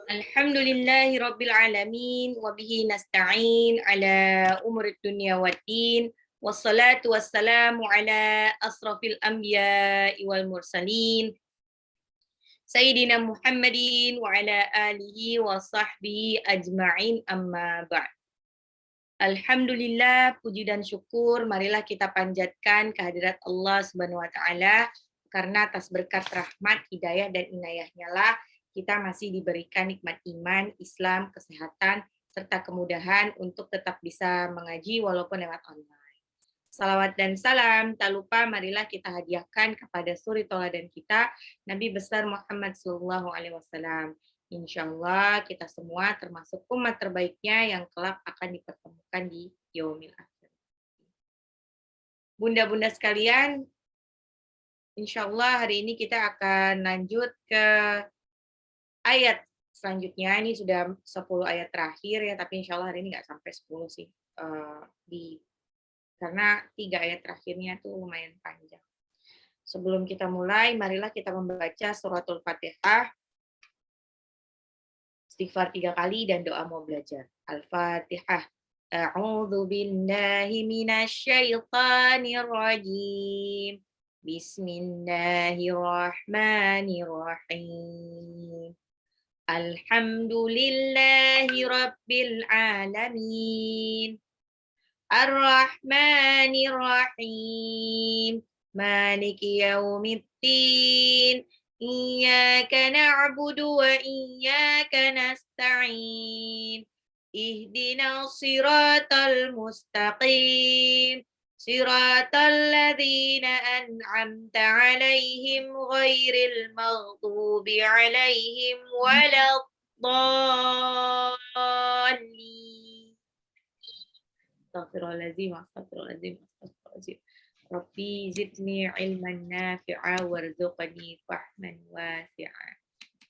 Alhamdulillahi Rabbil Alamin wa bihi nasta'in ala umuri dunya waddin wassalatu wassalamu ala asrafil anbiya'i wal mursalin Sayyidina Muhammadin wa ala alihi wa sahbihi ajma'in amma ba'd. Alhamdulillah, puji dan syukur marilah kita panjatkan kehadirat Allah Subhanahu wa taala karena atas berkat rahmat, hidayah dan inayahnya lah kita masih diberikan nikmat iman, Islam, kesehatan serta kemudahan untuk tetap bisa mengaji walaupun lewat online. Salawat dan salam tak lupa marilah kita hadiahkan kepada suri tauladan kita Nabi besar Muhammad sallallahu alaihi wasallam. Insya Allah kita semua termasuk umat terbaiknya yang kelak akan dipertemukan di yaumil akhir. Bunda-bunda sekalian, insya Allah hari ini kita akan lanjut ke ayat selanjutnya. Ini sudah 10 ayat terakhir ya, tapi insya Allah hari ini nggak sampai 10 sih. Karena 3 ayat terakhirnya tuh lumayan panjang. Sebelum kita mulai, marilah kita membaca suratul Fatihah. Istighfar 3 kali dan doa mau belajar. Al-Fatihah. A'udzu billahi minasyaitonir rajim. Bismillahirrahmanirrahim. Alhamdulillahi rabbil alamin. Ar-Rahmanir-Rahim. Maliki yaumiddin. Iyyaka na'budu wa iyyaka nasta'in. Ihdinas siratal mustaqim. Siratal ladzina an'amta 'alaihim ghairil maghdubi 'alaihim waladdallin. Astaghfirullahaladzim, astaghfirullahaladzim, astaghfirullahaladzim. Rabbi zidni ilman nafi'a warzuqni fahman wasi'a.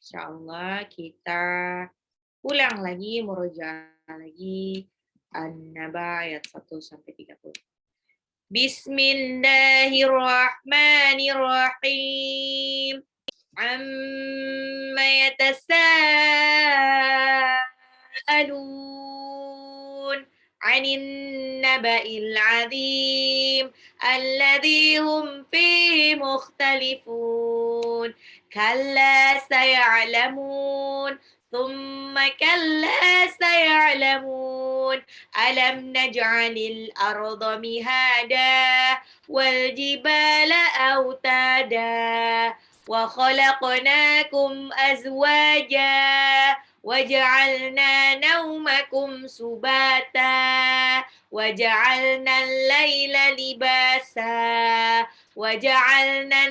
Insyaallah kita ulang lagi, murojaah lagi An-Naba ayat 1 sampai 30. Bismillahirrahmanirrahim. Amma yatasaalun 'anil naba'il 'adzim alladzi hum fihi mukhtalifun. Kalla saya'lamun ثم كلا سيعلمون ألم نجعل الأرض مهادا والجبال أوتادا وخلقناكم أزواجا وجعلنا نومكم سباتا وجعلنا الليل لباسا وجعلنا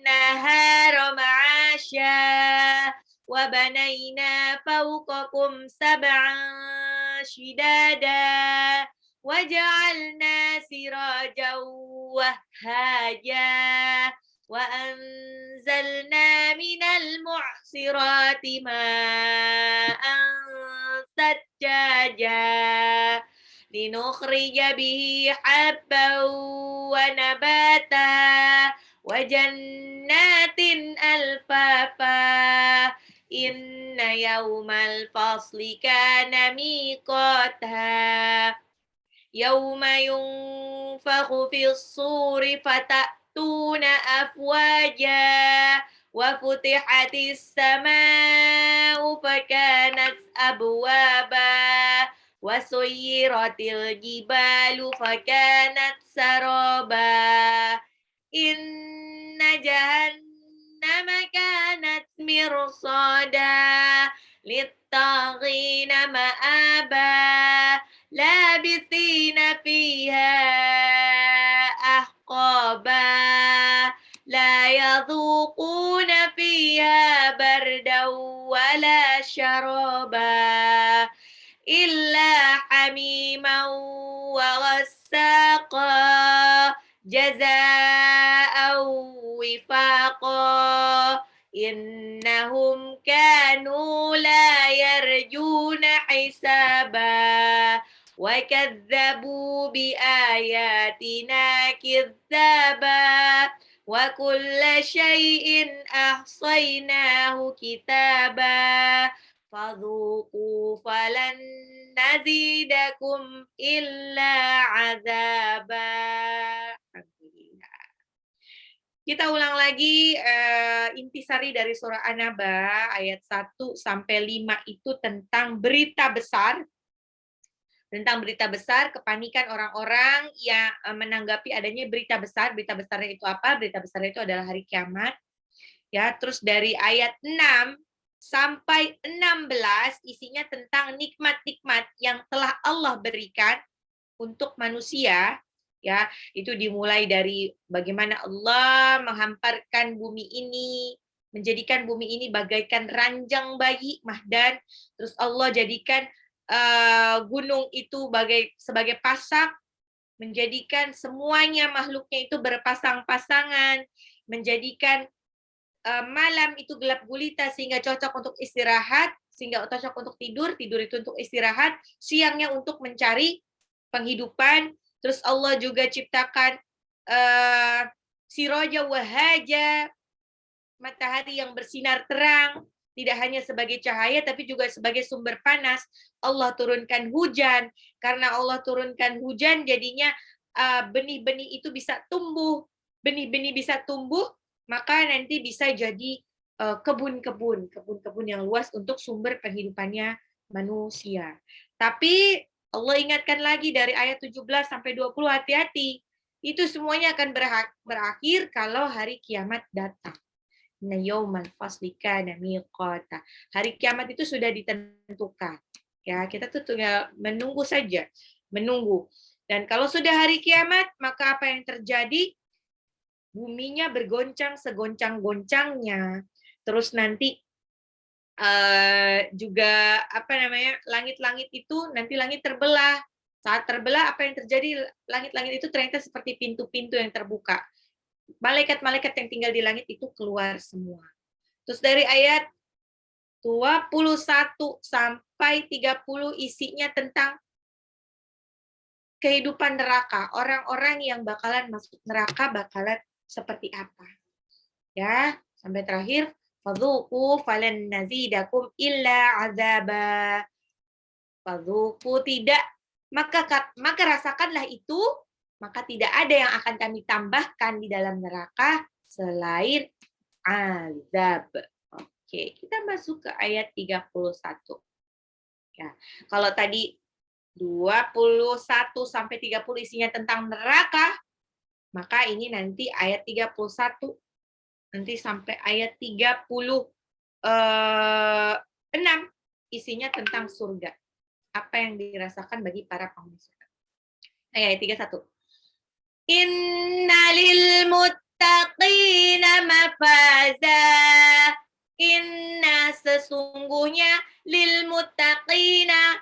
النهار معاشا وبنينا فوقكم سبعا شدادا وجعلنا سراجا وهاجا وأنزلنا من المعصرات ماء ثجاجا لنخرج به حبا ونباتا وجنات ألفافا إن يوم الفصل كان ميقاتا يوم ينفخ في الصور فتأتون أفواجا وفتحت السماء فكانت أبوابا وسيرت الجبال فكانت سرابا إن جهنم كانت مرصادا للطاغين مآبا لابثين فيها أحقابا لا يذوقون فيها بردا ولا شرابا إلا حميما وغساقا جزاء وفاقا إنهم كانوا لا يرجون حسابا وكذبوا بآياتنا كذابا Wa kulla syai'in ahsaynahu kitaba. Fadhuku falan nazidakum illa azaba. Alhamdulillah. Kita ulang lagi intisari dari surah An-Naba ayat 1 sampai 5 itu tentang berita besar. Tentang berita besar, kepanikan orang-orang yang menanggapi adanya berita besar. Berita besarnya itu apa? Berita besarnya itu adalah hari kiamat. Ya, terus dari ayat 6 sampai 16 isinya tentang nikmat-nikmat yang telah Allah berikan untuk manusia. Ya, itu dimulai dari bagaimana Allah menghamparkan bumi ini, menjadikan bumi ini bagaikan ranjang bayi mahdan, terus Allah jadikan gunung itu sebagai pasak, menjadikan semuanya makhluknya itu berpasang-pasangan, menjadikan malam itu gelap gulita sehingga cocok untuk istirahat, sehingga cocok untuk tidur, tidur itu untuk istirahat, siangnya untuk mencari penghidupan. Terus Allah juga ciptakan siroja wahaja, matahari yang bersinar terang, tidak hanya sebagai cahaya tapi juga sebagai sumber panas. Allah turunkan hujan, karena Allah turunkan hujan jadinya benih-benih itu bisa tumbuh. Benih-benih bisa tumbuh, maka nanti bisa jadi kebun-kebun yang luas untuk sumber penghidupannya manusia. Tapi Allah ingatkan lagi dari ayat 17 sampai 20, hati-hati. Itu semuanya akan berakhir kalau hari kiamat datang. Yaumal fasli kana miqata. Hari kiamat itu sudah ditentukan. Ya, kita tuh tinggal menunggu saja, menunggu. Dan kalau sudah hari kiamat, maka apa yang terjadi? Buminya bergoncang segoncang-goncangnya. Terus nanti juga apa namanya? Langit-langit itu nanti langit terbelah. Saat terbelah apa yang terjadi? Langit-langit itu ternyata seperti pintu-pintu yang terbuka. Malaikat-malaikat yang tinggal di langit itu keluar semua. Terus dari ayat 21 sampai 30 isinya tentang kehidupan neraka. Orang-orang yang bakalan masuk neraka bakalan seperti apa. Ya, sampai terakhir, fadzuqu falan nazidakum illa azaba. Fadzuqu tidak, maka rasakanlah itu, maka tidak ada yang akan kami tambahkan di dalam neraka selain azab. Oke, kita masuk ke ayat 31. Ya, kalau tadi 21 sampai 30 isinya tentang neraka, maka ini nanti ayat 31 nanti sampai ayat 36 isinya tentang surga. Apa yang dirasakan bagi para penghuni surga. Ayat 31. Innalil muttaqina mafaza. Inna sesungguhnya lil muttaqina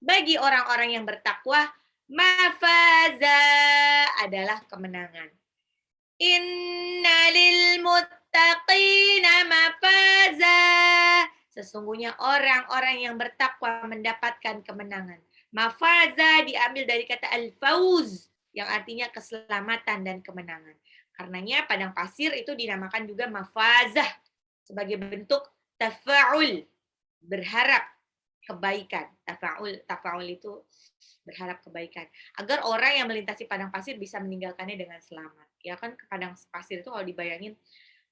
bagi orang-orang yang bertakwa mafaza adalah kemenangan. Inna lil muttaqina mafaza. Sesungguhnya orang-orang yang bertakwa mendapatkan kemenangan. Mafaza diambil dari kata al-fauz yang artinya keselamatan dan kemenangan. Karenanya padang pasir itu dinamakan juga mafazah sebagai bentuk tafa'ul, berharap kebaikan. Tafa'ul itu berharap kebaikan. Agar orang yang melintasi padang pasir bisa meninggalkannya dengan selamat. Ya kan ke padang pasir itu kalau dibayangin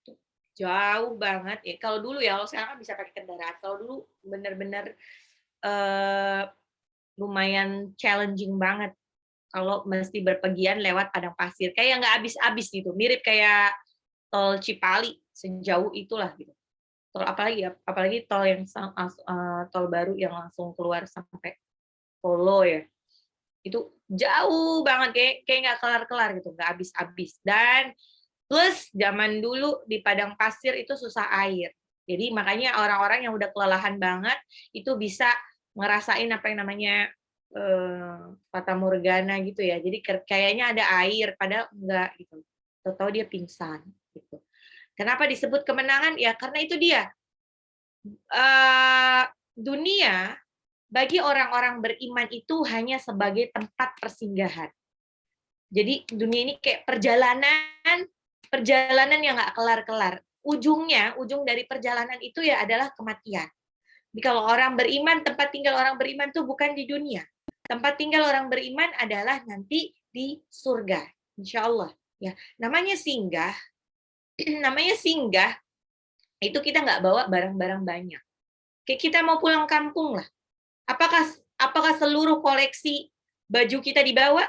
tuh jauh banget ya. Kalau dulu ya, kalau sekarang kan bisa pakai kendaraan. Kalau dulu benar-benar lumayan challenging banget kalau mesti berpergian lewat padang pasir. Kayak nggak habis-habis gitu. Mirip kayak tol Cipali sejauh itulah gitu. Tol apalagi tol yang tol baru yang langsung keluar sampai Solo ya. Itu jauh banget kayak nggak kelar-kelar gitu, nggak habis-habis. Dan plus zaman dulu di padang pasir itu susah air. Jadi makanya orang-orang yang udah kelelahan banget itu bisa ngerasain apa yang namanya fata morgana gitu ya. Jadi kayaknya ada air padahal enggak gitu. Tahu-tahu dia pingsan gitu. Kenapa disebut kemenangan? Ya karena itu dia. Dunia bagi orang-orang beriman itu hanya sebagai tempat persinggahan. Jadi dunia ini kayak perjalanan perjalanan yang nggak kelar-kelar. Ujung dari perjalanan itu ya adalah kematian. Jadi kalau orang beriman, tempat tinggal orang beriman tuh bukan di dunia. Tempat tinggal orang beriman adalah nanti di surga, insya Allah. Ya, namanya singgah, namanya singgah itu kita nggak bawa barang-barang banyak. Kayak kita mau pulang kampung lah. Apakah seluruh koleksi baju kita dibawa?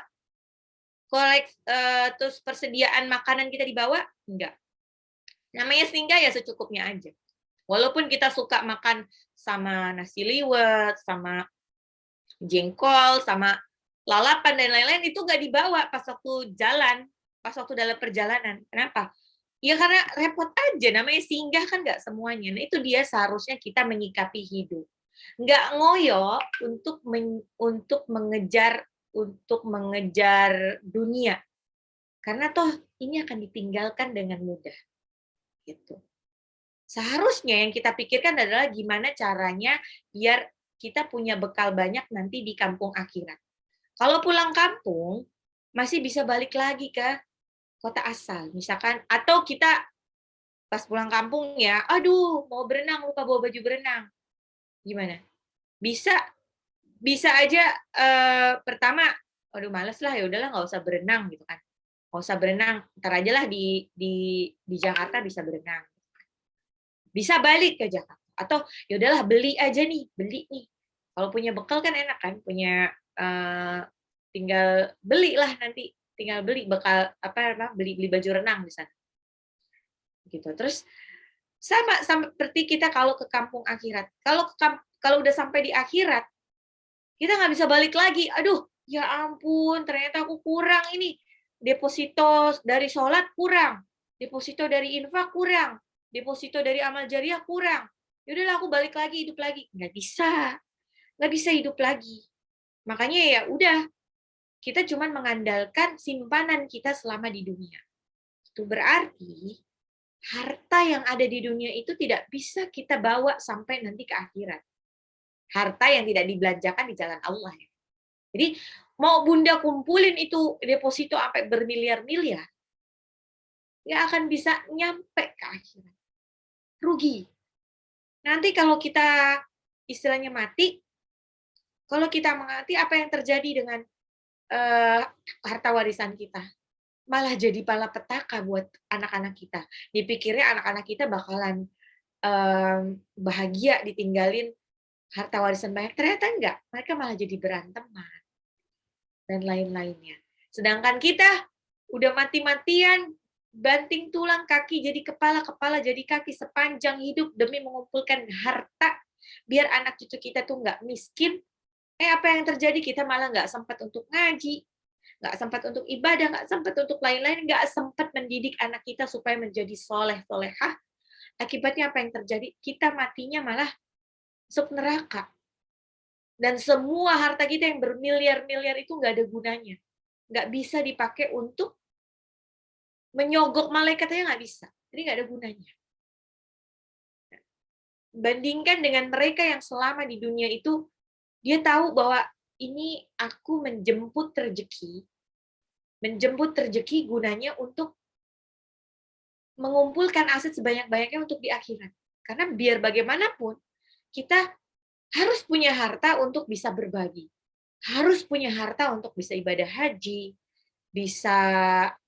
Terus persediaan makanan kita dibawa? Enggak. Namanya singgah ya secukupnya aja. Walaupun kita suka makan sama nasi liwet, sama jengkol, sama lalapan dan lain-lain, itu nggak dibawa pas waktu jalan, pas waktu dalam perjalanan. Kenapa? Ya karena repot aja, namanya singgah kan nggak semuanya. Nah itu dia seharusnya kita menyikapi hidup. Nggak ngoyo untuk mengejar dunia. Karena toh ini akan ditinggalkan dengan mudah. Gitu. Seharusnya yang kita pikirkan adalah gimana caranya biar kita punya bekal banyak nanti di kampung akhirat. Kalau pulang kampung, masih bisa balik lagi ke kota asal, misalkan. Atau kita pas pulang kampung ya, aduh mau berenang, lupa bawa baju berenang. Gimana? Bisa aja pertama, aduh males lah, ya udahlah nggak usah berenang gitu kan. Nggak usah berenang, ntar aja lah di Jakarta bisa berenang. Bisa balik ke Jakarta. Atau ya udahlah beli aja nih, beli nih. Kalau punya bekal kan enak kan, punya tinggal belilah nanti, tinggal beli bekal beli baju renang di sana. Gitu. Terus sama seperti kita kalau ke kampung akhirat. Kalau udah sampai di akhirat, kita nggak bisa balik lagi. Aduh, ya ampun, ternyata aku kurang ini. Deposito dari sholat kurang, deposito dari infak kurang, deposito dari amal jariah kurang. Yaudahlah aku balik lagi, hidup lagi. Nggak bisa hidup lagi. Makanya ya udah, kita cuma mengandalkan simpanan kita selama di dunia. Itu berarti harta yang ada di dunia itu tidak bisa kita bawa sampai nanti ke akhirat. Harta yang tidak dibelanjakan di jalan Allah. Jadi mau bunda kumpulin itu deposito sampai bermiliar-miliar, nggak akan bisa nyampe ke akhirat. Rugi. Nanti kalau kita istilahnya mati, kalau kita mati, apa yang terjadi dengan harta warisan kita? Malah jadi malapetaka buat anak-anak kita. Dipikirnya anak-anak kita bakalan bahagia ditinggalin harta warisan banyak. Ternyata enggak. Mereka malah jadi beranteman. Dan lain-lainnya. Sedangkan kita udah mati-matian, banting tulang, kaki jadi kepala, kepala jadi kaki sepanjang hidup demi mengumpulkan harta biar anak cucu kita tuh nggak miskin. Apa yang terjadi? Kita malah nggak sempat untuk ngaji, nggak sempat untuk ibadah, nggak sempat untuk lain-lain, nggak sempat mendidik anak kita supaya menjadi soleh, solehah. Akibatnya apa yang terjadi? Kita matinya malah masuk neraka. Dan semua harta kita yang bermiliar-miliar itu nggak ada gunanya. Nggak bisa dipakai untuk menyogok malaikat aja nggak bisa. Jadi nggak ada gunanya. Bandingkan dengan mereka yang selama di dunia itu, dia tahu bahwa ini aku menjemput rezeki. Menjemput rezeki gunanya untuk mengumpulkan aset sebanyak-banyaknya untuk di akhirat. Karena biar bagaimanapun, kita harus punya harta untuk bisa berbagi. Harus punya harta untuk bisa ibadah haji, bisa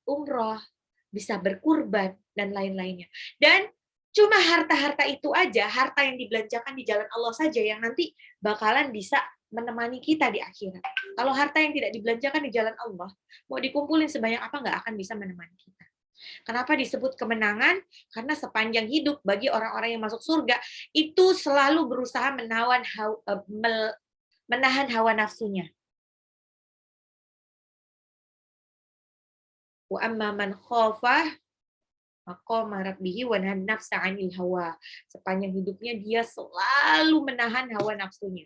umroh, bisa berkurban, dan lain-lainnya. Dan cuma harta-harta itu aja, harta yang dibelanjakan di jalan Allah saja yang nanti bakalan bisa menemani kita di akhirat. Kalau harta yang tidak dibelanjakan di jalan Allah, mau dikumpulin sebanyak apa nggak akan bisa menemani kita. Kenapa disebut kemenangan? Karena sepanjang hidup bagi orang-orang yang masuk surga, itu selalu berusaha menahan hawa nafsunya. Wa amma man khafa maqama rabbih wa nahan nafsa 'anil hawa. Sepanjang hidupnya dia selalu menahan hawa nafsunya.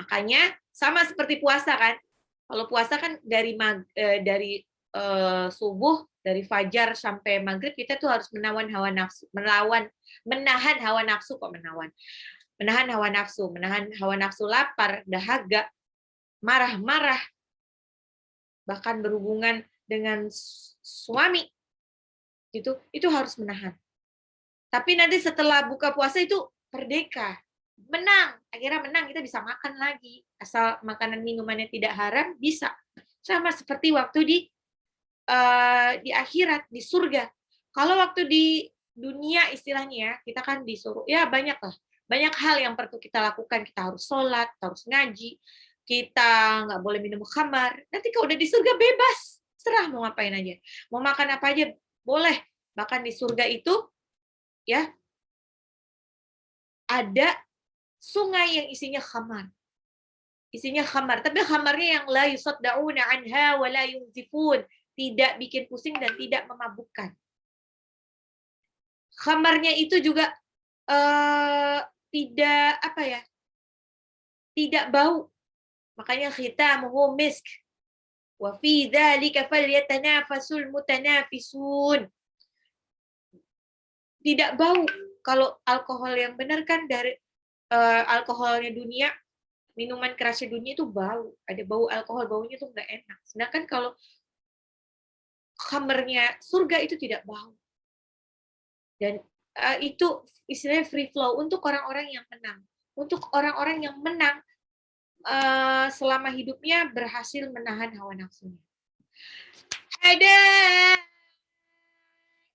Makanya sama seperti puasa kan. Kalau puasa kan dari subuh, dari fajar sampai maghrib kita tuh harus menahan hawa nafsu, menahan hawa nafsu menahan hawa nafsu lapar, dahaga, marah-marah, bahkan berhubungan dengan suami gitu, itu harus menahan. Tapi nanti setelah buka puasa itu merdeka, menang, akhirnya menang, kita bisa makan lagi, asal makanan minumannya tidak haram bisa. Sama seperti waktu di akhirat, di surga. Kalau waktu di dunia istilahnya ya, kita kan disuruh, ya banyak lah, banyak hal yang perlu kita lakukan. Kita harus sholat, kita harus ngaji, kita nggak boleh minum khamar. Nanti kalau udah di surga bebas, serah mau ngapain aja, mau makan apa aja boleh. Bahkan di surga itu ya ada sungai yang isinya khamar. Isinya khamar, tapi khamarnya yang la yusaddauna anha wa la yunzifun, tidak bikin pusing dan tidak memabukkan. Khamarnya itu juga tidak apa ya? Tidak bau. Makanya khitamuhu misk. Wa fi dzalika falyatanafasul mutanafisun. Tidak bau. Kalau alkohol yang benar kan dari alkoholnya dunia, minuman kerasnya dunia itu bau. Ada bau alkohol, baunya tuh nggak enak. Sedangkan kalau khamarnya surga itu tidak bau. Dan itu istilahnya free flow untuk orang-orang yang menang. Untuk orang-orang yang menang selama hidupnya berhasil menahan hawa nafsunya. Ada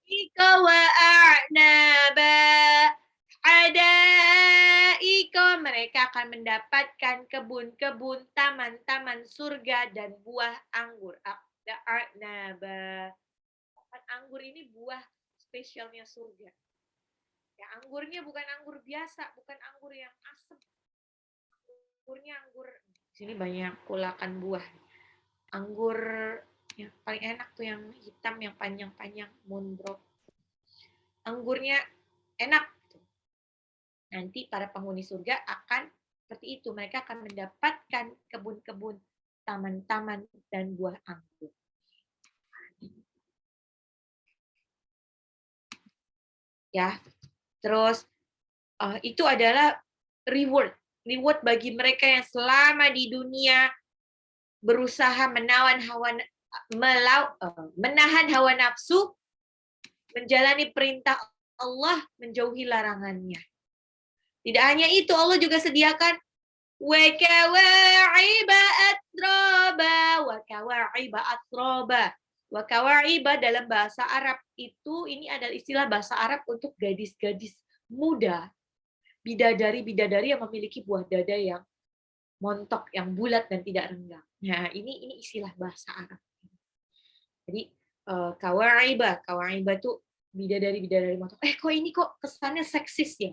ika wa a'naba. Ada iko, mereka akan mendapatkan kebun-kebun, taman-taman surga dan buah anggur. Ada a'naba. Anggur ini buah spesialnya surga. Ya, anggurnya bukan anggur biasa, bukan anggur yang asam. Anggurnya anggur, sini banyak kulakan buah. Anggur yang paling enak tuh yang hitam, yang panjang-panjang, Moonbrook. Anggurnya enak. Nanti para penghuni surga akan seperti itu. Mereka akan mendapatkan kebun-kebun, taman-taman, dan buah anggur. Ya, terus itu adalah reward bagi mereka yang selama di dunia berusaha menahan hawa nafsu, menjalani perintah Allah, menjauhi larangannya. Tidak hanya itu, Allah juga sediakan wa kawa'iba atroba, wa kawa'iba atroba. Wa kawa'iba dalam bahasa Arab itu, ini adalah istilah bahasa Arab untuk gadis-gadis muda, bidadari-bidadari yang memiliki buah dada yang montok, yang bulat dan tidak renggang. Nah, ini istilah bahasa Arab. Jadi kawa'iba itu bidadari montok. Kok ini kok kesannya seksis ya?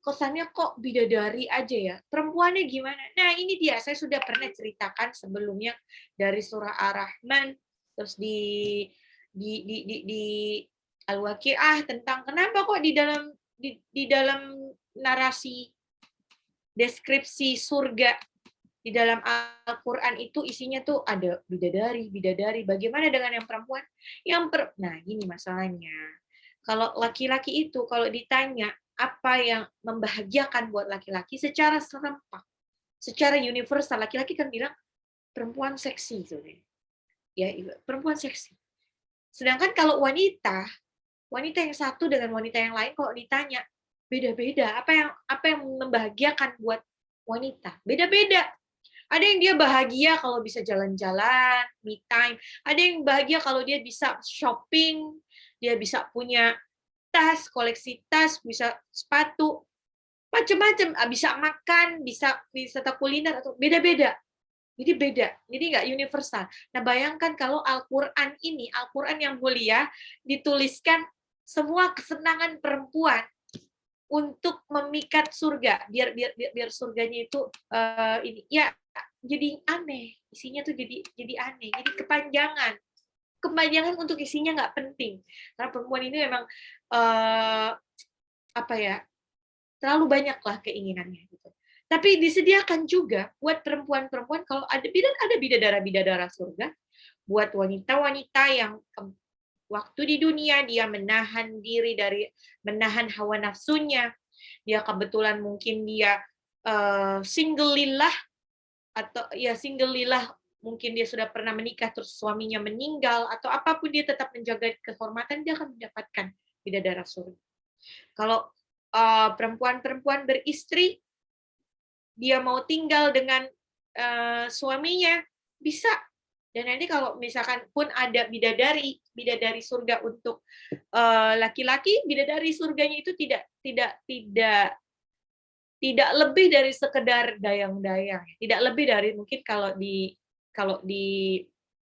Kesannya kok bidadari aja ya? Perempuannya gimana? Nah, ini dia. Saya sudah pernah ceritakan sebelumnya dari surah Ar-Rahman, terus di Al-Waqi'ah tentang kenapa kok di dalam narasi deskripsi surga di dalam Al-Quran itu isinya tuh ada bidadari. Bagaimana dengan yang perempuan? Nah, ini masalahnya. Kalau laki-laki itu, kalau ditanya apa yang membahagiakan buat laki-laki secara serempak, secara universal, laki-laki kan bilang perempuan seksi. Ya, perempuan seksi. Sedangkan kalau wanita yang satu dengan wanita yang lain, kalau ditanya, beda-beda. Apa yang membahagiakan buat wanita? Beda-beda. Ada yang dia bahagia kalau bisa jalan-jalan, me time. Ada yang bahagia kalau dia bisa shopping, dia bisa punya tas, koleksi tas, bisa sepatu, macam-macam. Bisa makan, bisa wisata kuliner, atau beda-beda. Jadi beda, jadi nggak universal. Nah, bayangkan kalau Al-Quran ini, Al-Quran yang mulia, dituliskan semua kesenangan perempuan untuk memikat surga, biar surganya itu ini ya jadi aneh, isinya tuh jadi aneh, jadi kepanjangan untuk isinya nggak penting, karena perempuan ini memang apa ya, terlalu banyak lah keinginannya gitu. Tapi disediakan juga buat perempuan-perempuan, kalau ada bidadara surga, buat wanita-wanita yang waktu di dunia dia menahan diri dari menahan hawa nafsunya, dia kebetulan mungkin dia single lillah, atau ya single lillah mungkin dia sudah pernah menikah terus suaminya meninggal atau apapun, dia tetap menjaga kehormatan, dia akan mendapatkan bidadari surga. Kalau perempuan-perempuan beristri, dia mau tinggal dengan suaminya, bisa. Dan nanti kalau misalkan pun ada bidadari surga untuk laki-laki, bidadari surganya itu tidak lebih dari sekedar dayang-dayang, tidak lebih dari mungkin kalau di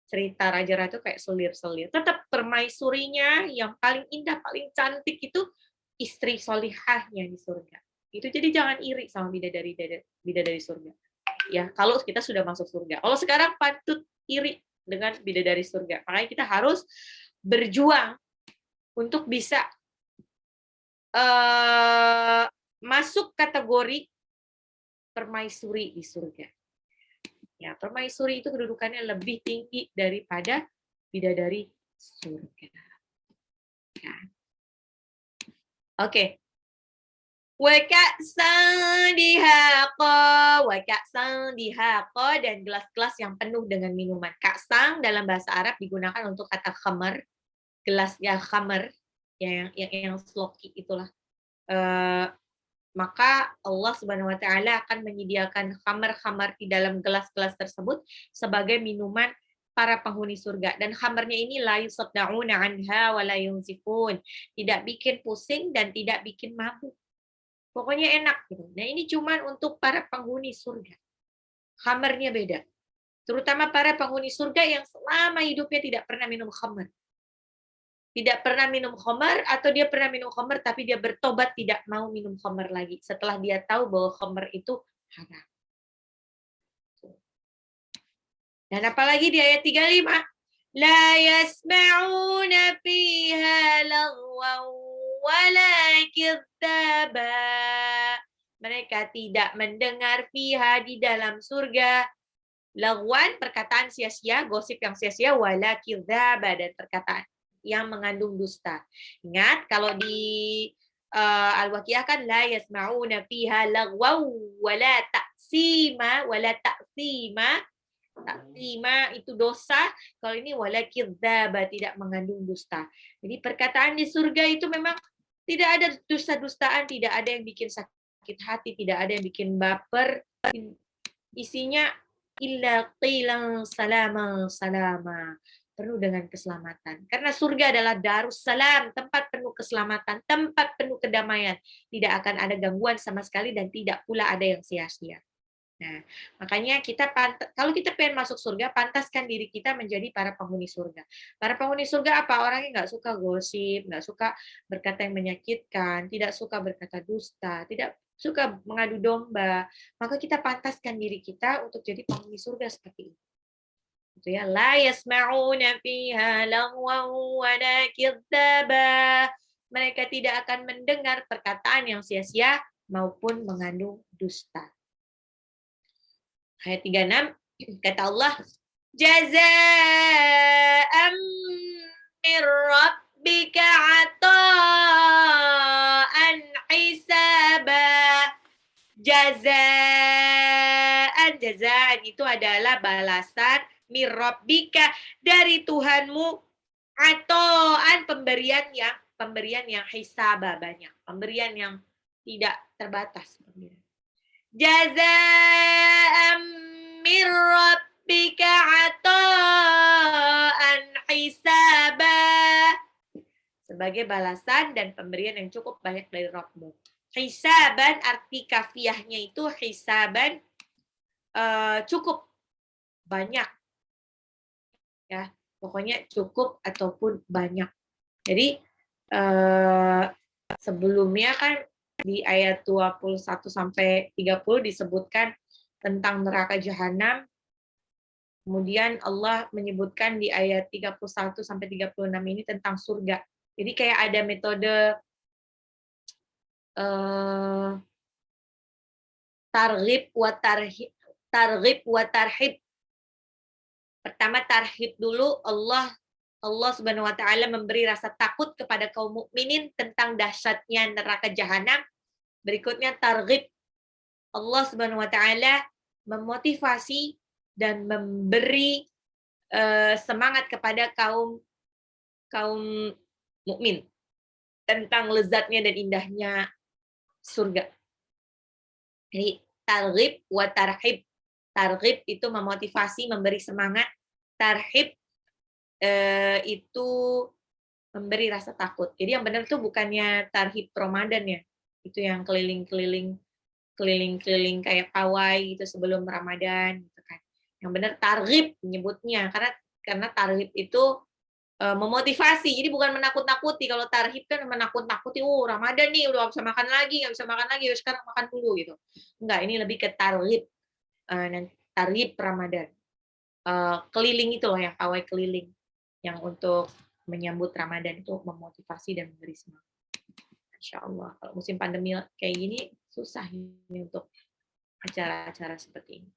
cerita Raja Ratu kayak selir-selir. Tetap permaisurinya yang paling indah, paling cantik itu istri solihahnya di surga. Itu jadi jangan iri sama bidadari surga. Ya, kalau kita sudah masuk surga. Kalau sekarang patut iri dengan bidadari surga. Makanya kita harus berjuang untuk bisa masuk kategori permaisuri di surga. Ya, permaisuri itu kedudukannya lebih tinggi daripada bidadari surga. Ya. Oke. Waka'san dihaqa, dan gelas-gelas yang penuh dengan minuman. Ka'san dalam bahasa Arab digunakan untuk kata khamar, gelasnya khamar, yang sloki itulah. Maka Allah Subhanahu wa taala akan menyediakan khamar-khamar di dalam gelas-gelas tersebut sebagai minuman para penghuni surga. Dan khamarnya ini la yusaddauna anha wa la yunzifun. Tidak bikin pusing dan tidak bikin mabuk. Pokoknya enak gitu. Nah, ini cuma untuk para penghuni surga. Khamarnya beda. Terutama para penghuni surga yang selama hidupnya tidak pernah minum khamar. Tidak pernah minum khamar, atau dia pernah minum khamar tapi dia bertobat tidak mau minum khamar lagi setelah dia tahu bahwa khamar itu haram. Dan apalagi di ayat 35, la yasma'una fiha lagwan wala kadzdzaba. Mereka tidak mendengar fiha di dalam surga lagwan, perkataan sia-sia, gosip yang sia-sia, wala kadzdzaba, dan perkataan yang mengandung dusta. Ingat, kalau di Al-Waqiah kan la yasma'una fiha lagwaw wala ta'sima, ta'sima itu dosa, kalau ini wala kidzaba, tidak mengandung dusta. Jadi perkataan di surga itu memang tidak ada dusta-dustaan, tidak ada yang bikin sakit hati, tidak ada yang bikin baper. Isinya illa qilan salama salama, penuh dengan keselamatan. Karena surga adalah darussalam, tempat penuh keselamatan, tempat penuh kedamaian. Tidak akan ada gangguan sama sekali dan tidak pula ada yang sia-sia. Nah, makanya kalau kita pengen masuk surga, pantaskan diri kita menjadi para penghuni surga. Para penghuni surga apa? Orangnya nggak suka gosip, nggak suka berkata yang menyakitkan, tidak suka berkata dusta, tidak suka mengadu domba. Maka kita pantaskan diri kita untuk jadi penghuni surga seperti itu. Itu ya, la yasma'una fiha lagwan wala kadzdzaba. Mereka tidak akan mendengar perkataan yang sia-sia maupun mengandung dusta. Ayat 36, kata Allah, jazaa'an min rabbika 'ata'an hisaba. Jazaan itu adalah balasan min rabbika, dari Tuhanmu, atoan, pemberian yang hisaba, banyak, pemberian yang tidak terbatas. Jazaan min rabbika atoan hisaba, sebagai balasan dan pemberian yang cukup banyak dari Rabbmu. Hisaban, arti kafiyahnya itu hisaban, cukup banyak, ya, pokoknya cukup ataupun banyak. Jadi sebelumnya kan di ayat 21 sampai 30 disebutkan tentang neraka jahanam. Kemudian Allah menyebutkan di ayat 31 sampai 36 ini tentang surga. Jadi kayak ada metode targhib wa tarhib. Pertama tarhib dulu, Allah Subhanahu wa taala memberi rasa takut kepada kaum mukminin tentang dahsyatnya neraka jahanam. Berikutnya targhib, Allah Subhanahu wa taala memotivasi dan memberi semangat kepada kaum mukmin tentang lezatnya dan indahnya surga. Jadi targhib wa tarhib. Targhib itu memotivasi, memberi semangat. Tarhib itu memberi rasa takut. Jadi yang benar tuh bukannya tarhib Ramadan ya. Itu yang keliling-keliling kayak pawai gitu sebelum Ramadan gitu kan. Yang benar targhib menyebutnya karena tarhib itu memotivasi. Jadi bukan menakut-nakuti. Kalau tarhib kan menakut-nakuti, oh Ramadan nih udah nggak bisa makan lagi, sekarang makan dulu gitu. Enggak, ini lebih ke tarhib. Tarhib Ramadan. Keliling itu loh yang pawai keliling yang untuk menyambut Ramadan itu memotivasi dan memberi semangat. Masya Allah, kalau musim pandemi kayak gini susah ini untuk acara-acara seperti ini.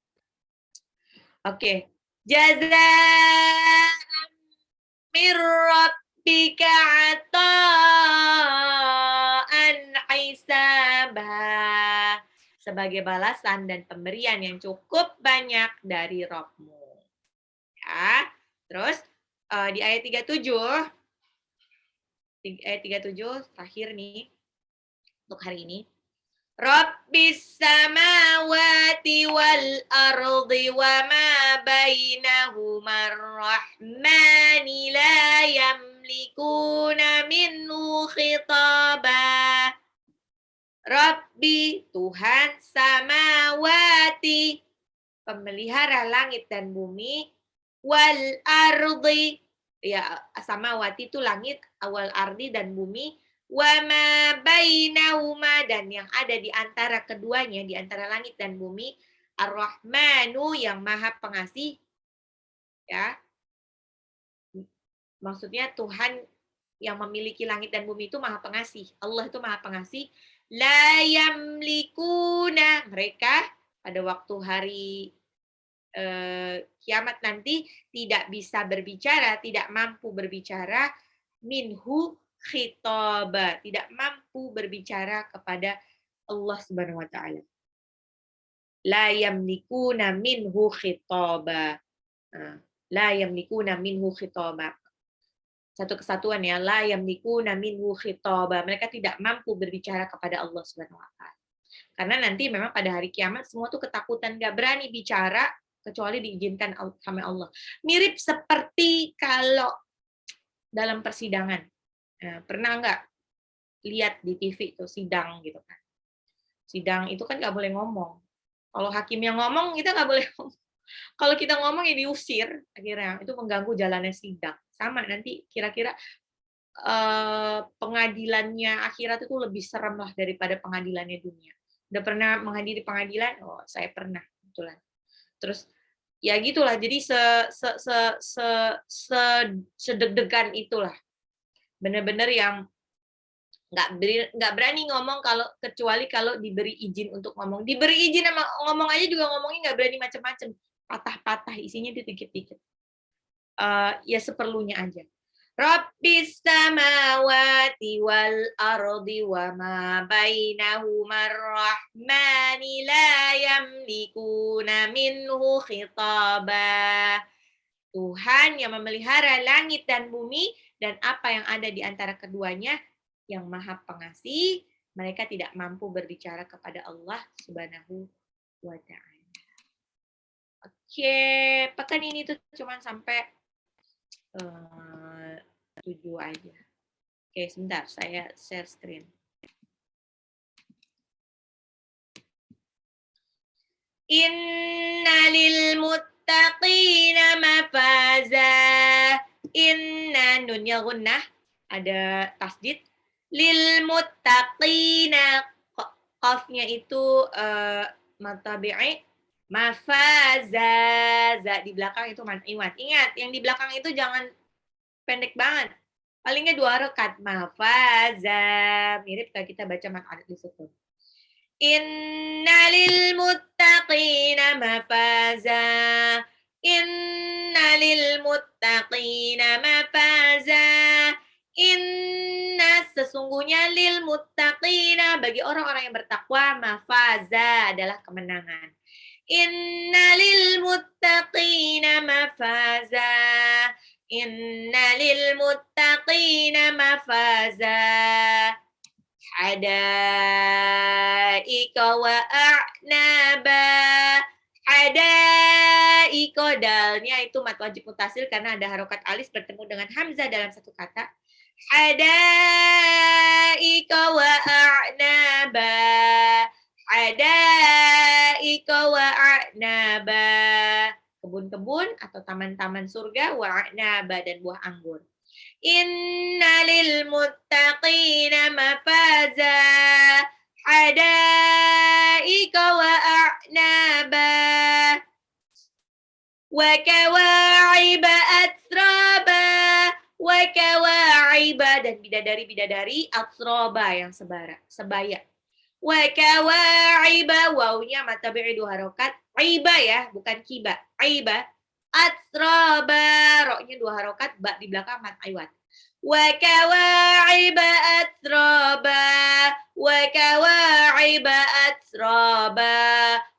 Oke, jazaan min rabbika ata'an hisabah, sebagai balasan dan pemberian yang cukup banyak dari Rabb-Mu. Ya, terus di ayat 37 terakhir nih untuk hari ini. Rabbis samawati wal ardi wa ma bainahuma ar-rahmani la yamlikuna minhu khitaba. Rabbi, Tuhan, samawati, pemelihara langit dan bumi, wal ardi, ya samawati itu langit, awal ardi dan bumi, wa ma bainahuma, dan yang ada di antara keduanya, di antara langit dan bumi, ar-rahmanu, yang maha pengasih, ya. Maksudnya Tuhan yang memiliki langit dan bumi itu maha pengasih. Allah itu maha pengasih. La yamlikuna, mereka pada waktu hari kiamat nanti tidak bisa berbicara, tidak mampu berbicara, minhu khitaba, tidak mampu berbicara kepada Allah Subhanahu wa taala. La yamlikuna minhu khitaba. La yamlikuna minhu khitaba. Satu kesatuan ya, la yamlikuna minhu khitaba. Mereka tidak mampu berbicara kepada Allah Subhanahu wa taala. Karena nanti memang pada hari kiamat semua tuh ketakutan, nggak berani bicara kecuali diizinkan sama Allah. Mirip seperti kalau dalam persidangan. Pernah nggak lihat di TV tuh sidang gitu kan? Sidang itu kan nggak boleh ngomong. Kalau hakim yang ngomong kita nggak boleh ngomong. Kalau kita ngomong ya diusir akhirnya. Itu mengganggu jalannya sidang. Sama nanti kira-kira pengadilannya akhirat itu lebih serem lah daripada pengadilannya dunia. Udah pernah menghadiri pengadilan? Oh, saya pernah kebetulan. Terus ya gitulah, jadi sedeg-degan itulah, benar-benar yang nggak berani ngomong kecuali kalau diberi izin untuk ngomong. Diberi izin sama ngomong aja juga ngomongnya nggak berani macam-macam, patah-patah, isinya dikit-dikit. Ya seperlunya aja. Rabbis samawati wal ardi wa ma bainahuma ar-rahmani la yamlikuna minhu khitaba. Tuhan yang memelihara langit dan bumi dan apa yang ada di antara keduanya, yang maha pengasih, mereka tidak mampu berbicara kepada Allah Subhanahu wa ta'ala. Oke, pekan ini tuh cuma sampai 7 aja. Oke, sebentar, saya share screen. Innalil muttaqina mafaza. Inna, nunnya gunnah, ada tasdid. Lil muttaqina, qafnya itu matabi'i, mafaza, za di belakang itu man'iwat. Ingat, yang di belakang itu jangan pendek banget. Palingnya 2 harakat. Mafaza. Mirip kayak kita baca maq'adat disukun. Innalil muttaqina mafaza. Innalil muttaqina mafaza. Inna, sesungguhnya, lil muttaqina, bagi orang-orang yang bertakwa, mafaza adalah kemenangan. Inna lil muttaqina mafaza. Inna lil muttaqina mafaza. Hadaika wa a'naba. Hadaika, dalnya itu mad wajib mutasil karena ada harokat alis bertemu dengan hamzah dalam satu kata. Hadaika wa a'naba. Hadaika wa a'naba. Kebun-kebun atau taman-taman surga, wa a'naba, dan buah anggur. Inna lil muttaqina mafaza. Hadaika wa a'naba. Wa kawa'iba atraba. Wa kawa'iba, dan bidadari-bidadari atraba yang sebaya. Wa kawa'iba, wawunya mad tabi'i 2 harokat. Iba ya, bukan kiba. Iba. Atraba, ro-nya 2 harokat, ba di belakang mad iwat. Wa kawa'iba atraba. Wa kawa'iba atraba.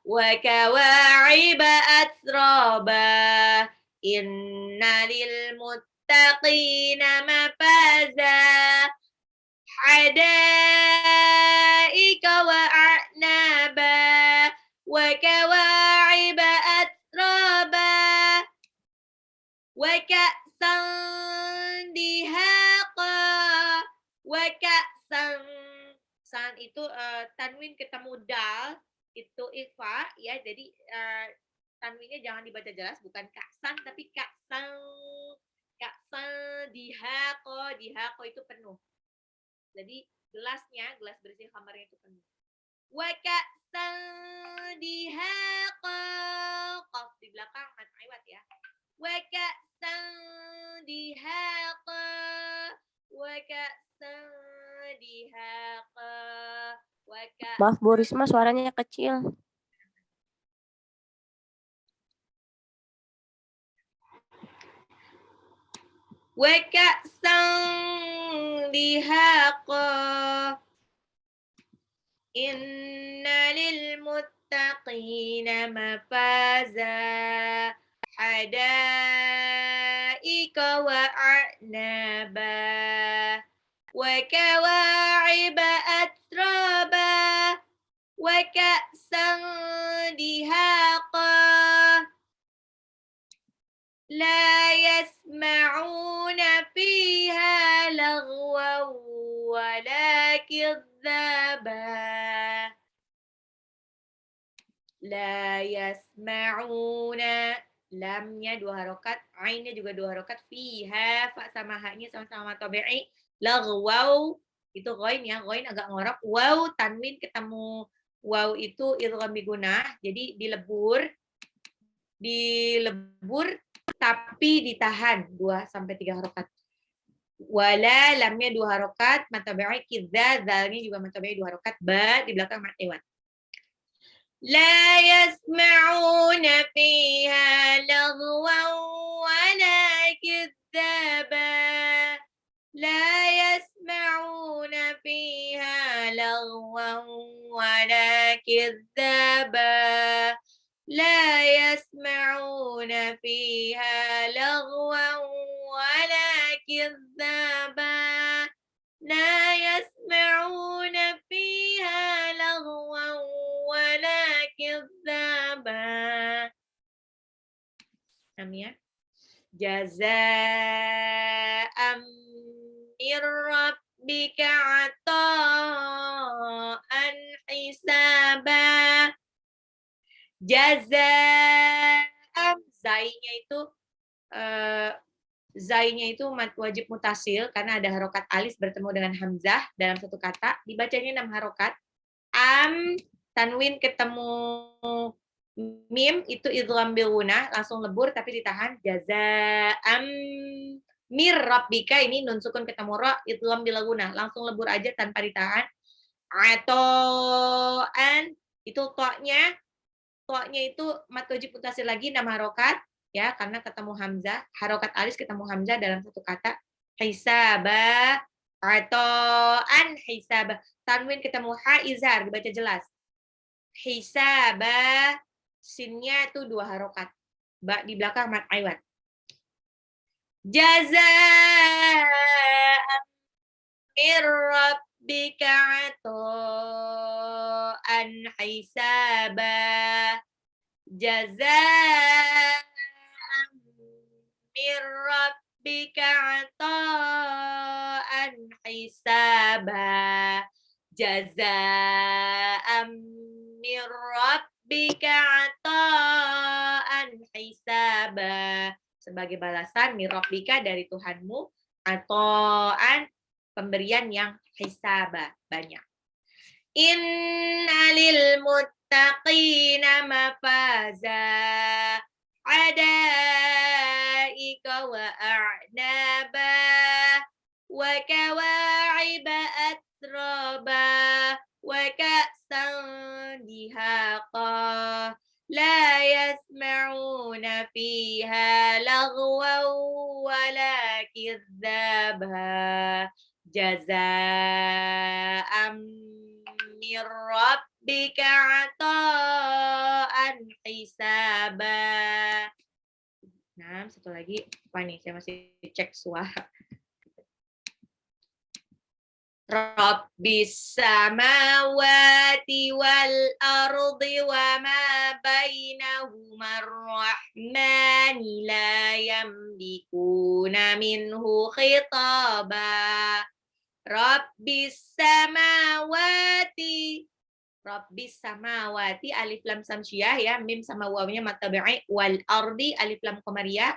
Wa kawa'iba atraba. Inna lil muttaqina mafaza. Hadaika wa a'naba. Wa kawa'iba atraba. Wa ka'san dihaqa. Wa ka'san. San itu tanwin ketemu dal, itu ikhfa ya. Jadi tanwinnya jangan dibaca jelas, bukan ka'san tapi ka'san. Ka'san dihaqa. Dihaqa itu penuh. Jadi gelasnya, gelas bersih kamarnya itu penuh. Wa ka'san dihaqa. Qaf di belakang mad iwat ya. Wa ka'san dihaqa. Wa ka'san dihaqa. Wa ka'san. Maaf Bu Risma, suaranya kecil. Wa ka'san dihaqa. Inna lil muttaqina mafaza. Hadaika wa a'naba. Wa kawa'iba atraba. Wa ka'san dihaqa. La yasma'una fiha lagwan wala kidzaba. La yasma'una, lamnya 2 harokat, ainnya juga 2 harokat, fiha, fa sama ha-nya sama-sama tabi'i, lagwaw, itu ghain ya, ghain agak ngorok, waw tanwin ketemu waw itu idgham bigunah, jadi dilebur tapi ditahan 2 sampai 3 harokat. Wala, lamnya 2 harokat, mad tabi'i, kidza, zalnya juga mad tabi'i 2 harokat, ba di belakang mad iwat. La yasma'una fiha lagwan wala kidzaba. La yasma'una fiha lagwan wala kidzaba. La yasma'una fiha lagwan wala kidzaba. La yasma'una fiha lagwan wala kidzaba. Namanya jazaa'an mir rabbika 'ata'an hisaba. Jazaa'an, zainya itu mad wajib mutasil karena ada harokat alis bertemu dengan hamzah dalam satu kata, dibacanya 6 harokat. Tanwin ketemu mim itu idgham bil gunah, langsung lebur tapi ditahan. Jazaa'am mir rabbika, ini nun sukun ketemu ra, idgham bil gunah, langsung lebur aja tanpa ditahan. Ato'an, itu to'nya itu mad wajib mutasil lagi 6 harokat ya, karena ketemu hamzah, harokat alis ketemu hamzah dalam satu kata. Hisaba, ato'an hisaba. Tanwin ketemu ha izhar, dibaca jelas. Hisaba, Sinnya itu 2 harokat. Ba di belakang mat iwad. Jazaa min rabbika ata'an hisaba. Jazaa min rabbika ata'an hisaba. Jazaa min rabbika ata'an hisaba. Sebagai balasan min rabbika dari Tuhanmu, ata'an pemberian yang hisaba, banyak. Inna lil muttaqina mafaza adaika wa a'naba wa kawa'iba atraba wa ka'san dihaqa la yasma'una fiha lagwan wala kidzaba jazaa'an min rabbika ata'an hisaba. Nah, satu lagi apa nih? Saya masih cek suara. Rabbis samawati wal ardi wa ma bainahuma ar-rahmani la yamlikuna minhu khitaba. Rabbis samawati alif lam samsiah ya, mim sama wawnya mad tabi'i, wal ardi alif lam qamariyah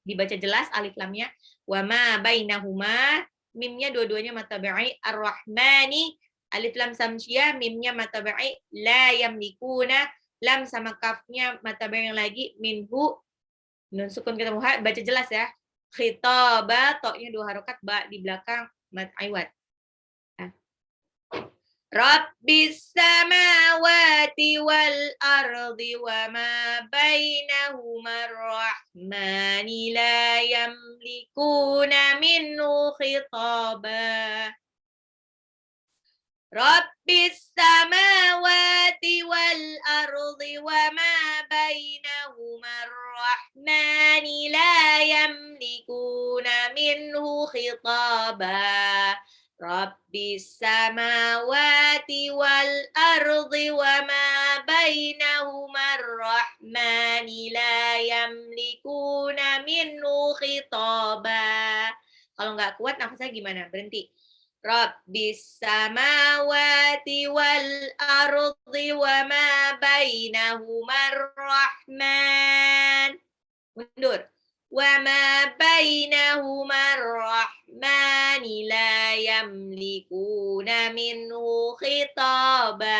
dibaca jelas alif lamnya, wa ma bainahuma mimnya dua-duanya mad tabi'i, ar-rahmani alif lam samsiah mimnya mad tabi'i, la yamlikuna lam sama kafnya mad tabi'i lagi, minhu nun sukun ketemu ha, baca jelas ya. Khitaba to-nya 2 harokat, ba di belakang mad iwad. Rabbis samawati wal ardi wa ma bainahuma ar-rahmani la yamlikuna minhu khitaba. Rabbis samawati wal ardi wa ma bainahuma ar-rahmani la yamlikuna minhu khitaba. Rabbis samawati wal ardi wa ma bainahuma ar-rahmani la yamlikuna minhu khitaba. Kalau nggak kuat nafasnya gimana? Berhenti. Rabbis samawati wal ardi wa ma bainahuma ar-rahman. Mundur. Wa ma bainahuma ar-rahmani la yamlikuna minhu khitaba.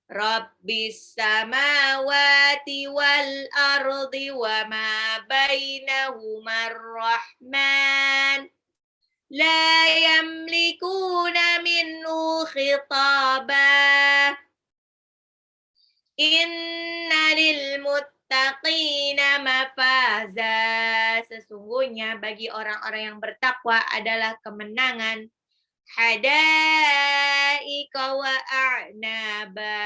Rabbis samawati wal ardi wa ma bainahuma ar-rahman la yamlikuna minhu khitaba. Inna lil muttaqina mafaza. Sesungguhnya bagi orang-orang yang bertakwa adalah kemenangan. Hadaika wa a'naba.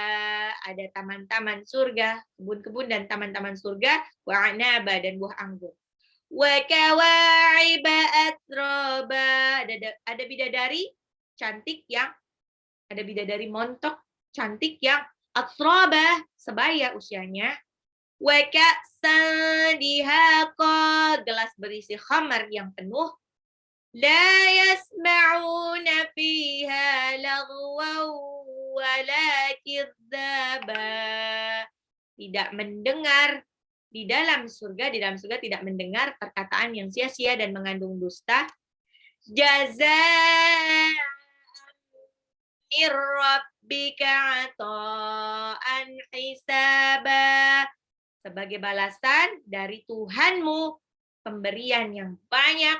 Ada taman-taman surga, kebun-kebun dan taman-taman surga, wa a'naba dan buah anggur. Wa kawa'iba atroba. Ada bidadari cantik yang ada bidadari montok cantik yang atroba sebaya usianya. Wa ka'san dihaqa, gelas berisi khamar yang penuh. La yasma'una fiha lagwan wala kidzaba. Tidak mendengar di dalam surga tidak mendengar perkataan yang sia-sia dan mengandung dusta. Jazaa mir rabbika ata'an hisaba. Sebagai balasan dari Tuhanmu, pemberian yang banyak.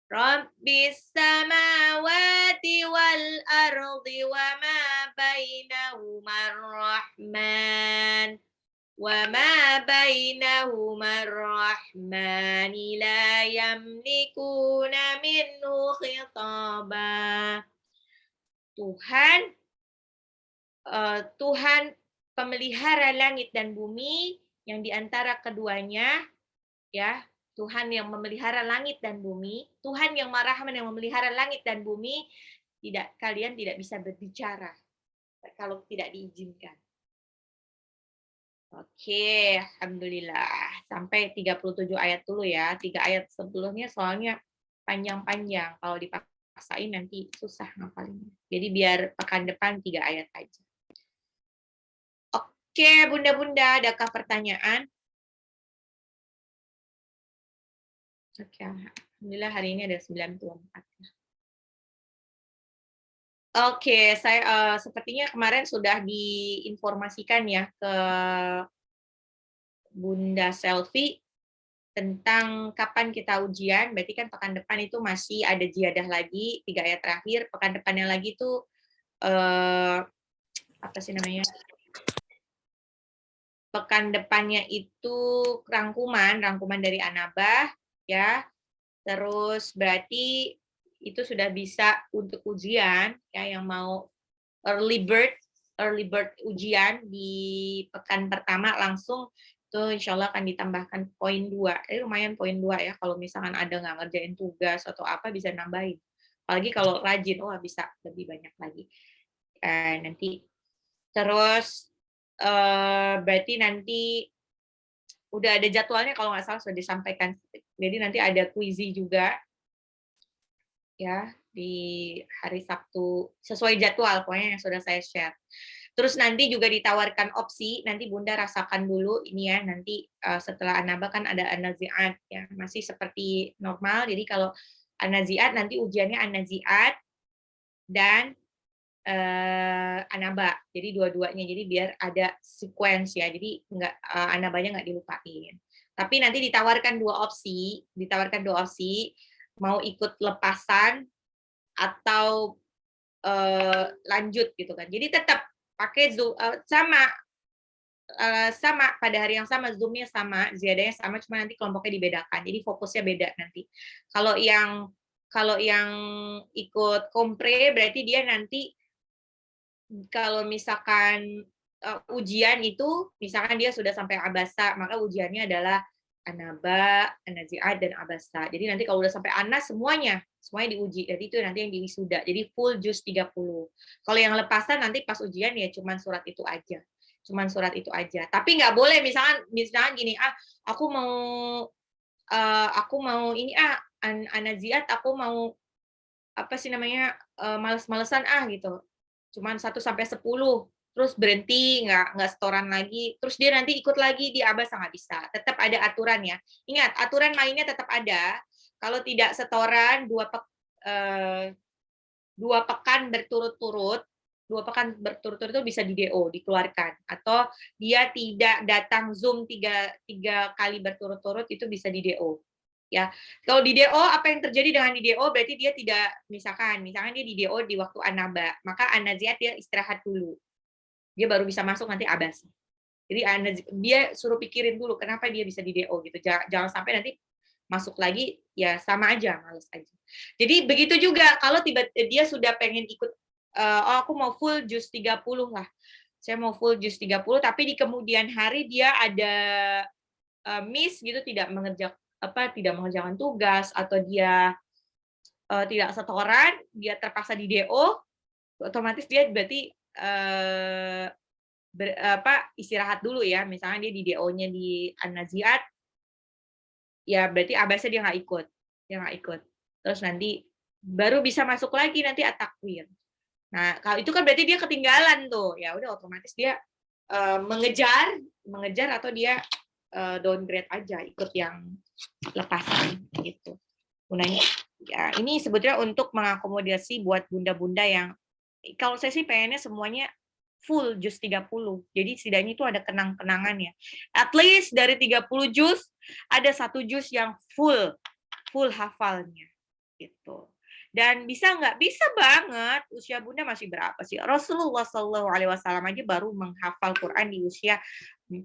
Rabbis samawati wal ardi wa ma bainahuma ar-rahman. Wa ma bainahuma ar-rahmani la yamlikuna minhu khitaba. Tuhan pemelihara langit dan bumi, yang di antara keduanya, ya, Tuhan yang memelihara langit dan bumi, Tuhan yang Maha Rahman yang memelihara langit dan bumi, kalian tidak bisa berbicara kalau tidak diizinkan. Oke, alhamdulillah. Sampai 37 ayat dulu ya. 3 ayat sebelumnya soalnya panjang-panjang. Kalau dipaksain nanti susah ngapalinnya. Jadi biar pekan depan 3 ayat aja. Oke, Bunda-bunda, adakah pertanyaan? Oke, alhamdulillah hari ini ada 94. Oke, saya sepertinya kemarin sudah diinformasikan ya ke Bunda Selvi tentang kapan kita ujian. Berarti kan pekan depan itu masih ada ziyadah lagi, 3 ayat terakhir. Pekan depannya lagi tuh apa sih namanya? Pekan depannya itu rangkuman dari Anabah ya. Terus berarti itu sudah bisa untuk ujian ya, yang mau early bird ujian di pekan pertama langsung tuh insya Allah akan ditambahkan poin 2. Lumayan poin 2 ya, kalau misalkan ada nggak ngerjain tugas atau apa bisa nambahin. Apalagi kalau rajin, bisa lebih banyak lagi. Nanti terus berarti nanti udah ada jadwalnya kalau nggak salah sudah disampaikan. Jadi nanti ada quizy juga ya di hari Sabtu sesuai jadwal pokoknya yang sudah saya share. Terus nanti juga ditawarkan opsi, nanti Bunda rasakan dulu ini ya, nanti setelah Anaba kan ada An-Nazi'at ya, masih seperti normal. Jadi kalau An-Nazi'at nanti ujiannya An-Nazi'at dan Anaba. Jadi dua-duanya, jadi biar ada sequence ya. Jadi nggak Anabanya nggak dilupain. Tapi nanti ditawarkan dua opsi, mau ikut lepasan atau lanjut gitu kan. Jadi tetap pakai Zoom sama pada hari yang sama, Zoom-nya sama, ziyadahnya sama, cuma nanti kelompoknya dibedakan. Jadi fokusnya beda nanti. Kalau yang ikut kompre berarti dia nanti kalau misalkan ujian itu misalkan dia sudah sampai abasa, maka ujiannya adalah Anaba, An-Nazi'at, dan Abasa. Jadi nanti kalau udah sampai Anas semuanya diuji. Jadi itu nanti yang di wisuda. Jadi full juz 30. Kalau yang lepasan nanti pas ujian ya cuman surat itu aja. Tapi nggak boleh misalkan gini, aku mau ini An-Nazi'at, aku mau apa sih namanya males-malesan gitu. Cuman 1-10. Terus berhenti, nggak setoran lagi, terus dia nanti ikut lagi di Abasa, nggak bisa. Tetap ada aturan ya. Ingat, aturan mainnya tetap ada. Kalau tidak setoran 2 pekan berturut-turut itu bisa di DO, dikeluarkan. Atau dia tidak datang Zoom 3 kali berturut-turut, itu bisa di DO. Ya, kalau di DO apa yang terjadi dengan di DO berarti dia tidak misalkan dia di DO di waktu Anaba, maka An-Nazi'at dia istirahat dulu. Dia baru bisa masuk nanti Abas. Jadi dia suruh pikirin dulu kenapa dia bisa di DO gitu. Jangan sampai nanti masuk lagi ya sama aja, males aja. Jadi begitu juga kalau dia sudah pengen ikut aku mau full juz 30 lah. Saya mau full juz 30 tapi di kemudian hari dia ada miss gitu, tidak mengerjakan tugas atau dia tidak setoran, dia terpaksa di DO, otomatis dia berarti istirahat dulu ya. Misalnya dia di DO-nya di An-Nazi'at, ya berarti abasnya dia nggak ikut. Terus nanti baru bisa masuk lagi nanti at-takwir. Nah, kalau itu kan berarti dia ketinggalan tuh. Ya udah otomatis dia mengejar atau dia downgrade aja, ikut yang lepasan gitu. Gunanya ya ini sebetulnya untuk mengakomodasi buat bunda-bunda yang kalau saya sih pengennya semuanya full juz 30. Jadi setidaknya itu ada kenang-kenangannya. At least dari 30 juz ada 1 juz yang full hafalnya gitu. Dan bisa nggak? Bisa banget. Usia Bunda masih berapa sih? Rasulullah SAW aja baru menghafal Quran di usia 40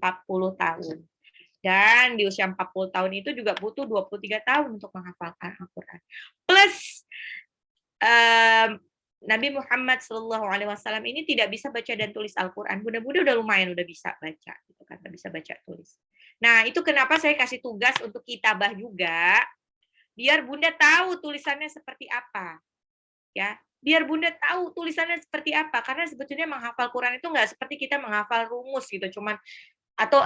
tahun. Dan di usia 40 tahun itu juga butuh 23 tahun untuk menghafalkan Al-Quran. Plus Nabi Muhammad SAW ini tidak bisa baca dan tulis Al-Quran. Bunda-bunda udah lumayan, udah bisa baca, gitu kan, udah bisa baca tulis. Nah, itu kenapa saya kasih tugas untuk kitabah juga, biar bunda tahu tulisannya seperti apa, ya. Biar bunda tahu tulisannya seperti apa, karena sebetulnya menghafal Quran itu nggak seperti kita menghafal rumus gitu, cuman atau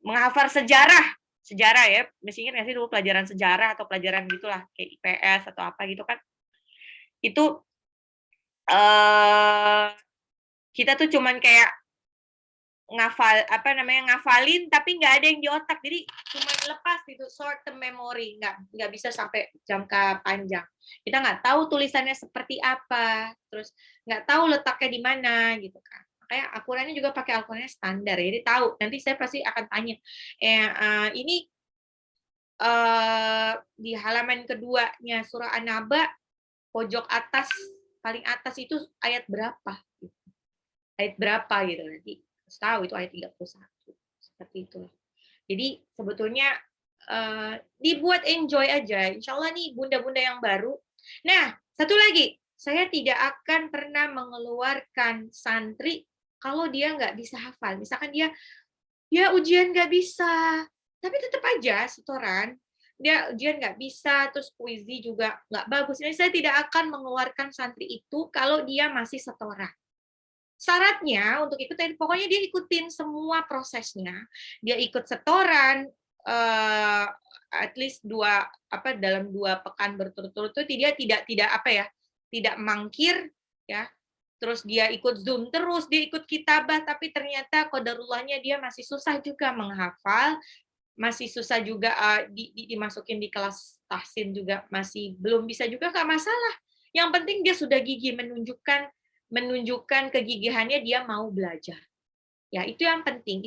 menghafal sejarah ya, mesti ingat nggak sih dulu pelajaran sejarah atau pelajaran gitulah kayak IPS atau apa gitu kan, itu kita tuh cuman kayak ngafalin tapi nggak ada yang di otak, jadi cuma lepas gitu, short term memory, nggak bisa sampai jangka panjang. Kita nggak tahu tulisannya seperti apa, terus nggak tahu letaknya di mana gitu kan. Makanya Al-Qurannya juga pakai Al-Qurannya standar, jadi tahu. Nanti saya pasti akan tanya, ini di halaman keduanya surah An-Naba pojok atas paling atas itu ayat berapa? Ayat berapa gitu nanti harus tahu itu ayat 31 seperti itu. Jadi sebetulnya dibuat enjoy aja. Insya Allah nih bunda-bunda yang baru. Nah, satu lagi, saya tidak akan pernah mengeluarkan santri kalau dia nggak bisa hafal. Misalkan dia ujian nggak bisa, tapi tetap aja setoran. Dia ujian nggak bisa, terus puisi juga nggak bagus. Jadi saya tidak akan mengeluarkan santri itu kalau dia masih setoran. Syaratnya untuk ikut, pokoknya dia ikutin semua prosesnya. Dia ikut setoran, at least dalam 2 pekan berturut-turut itu dia tidak mangkir ya. Terus dia ikut Zoom terus, dia ikut kitabah, tapi ternyata qadarullahnya dia masih susah juga menghafal, masih susah juga dimasukin di kelas tahsin juga masih belum bisa juga, nggak masalah. Yang penting dia sudah gigih menunjukkan kegigihannya, dia mau belajar. Ya, itu yang penting.